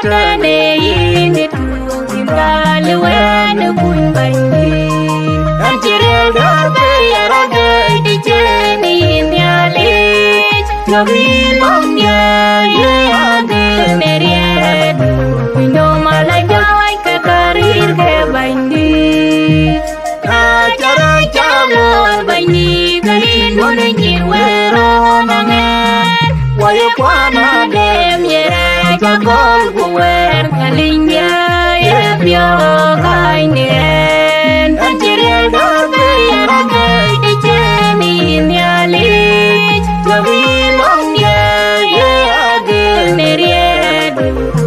ta nề đi thường tìm ra lưu em buồn bành đi anh chỉ rêu đó về ra đời đi chơi nhìn nhà lý cho vì mong nhà yeah nề riêng mình đâu mà lại cho anh cả karir ke bành đi cara cara bành đi cái muốn nhìn quê rồi nè quay qua mà đêm nhẹ cho con của em linh nhớ em yêu cái nền anh chỉ để đó về ra đời đi chơi nhìn nhà lý cho vì mong nhớ em nề riêng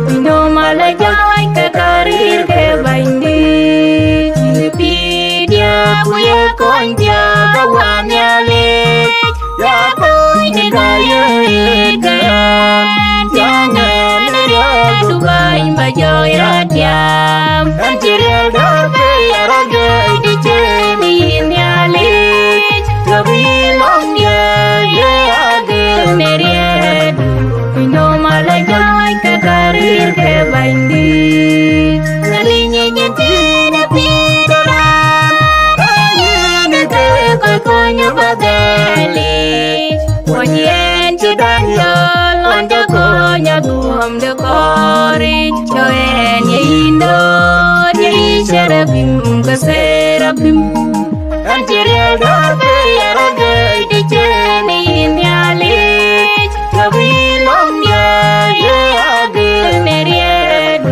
mình đâu mà lại cho anh cả karir ke bành đi vì dia punya con dia kawan nhà lý ya tôi đi đây jangan dia Dubai bajoy rajam anh chỉ để đó về ra đời đi chơi nhìn nhà lý cho vì mong nhớ nề riêng mình đâu mà lại cho anh cả karir ke bành đi ngali nhẹ nhẹ tin làm coi như bagali wanyen chudan yo lon de ko nya tuam de kori cho en indo di serapim ke serapim anjir da ya ra đời đi chơi nhìn nhà lý cho vì mong ya nề riêng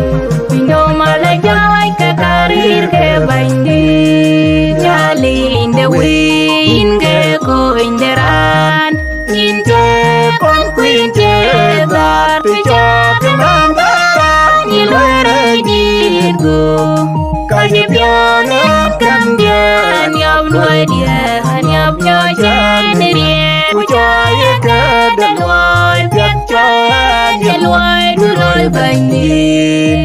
mình đâu mà lại cho anh cả karir ke bành đi nhà lý in the wind ke ko in the ran nhìn che con queen che ba tu cho cái nam ta nhìn lời đời đi go cái gì bio nó cầm dia nhập nuôi dia nhập cho che đi tu cho cái đầm loài biết cho dia loài tu loài bành đi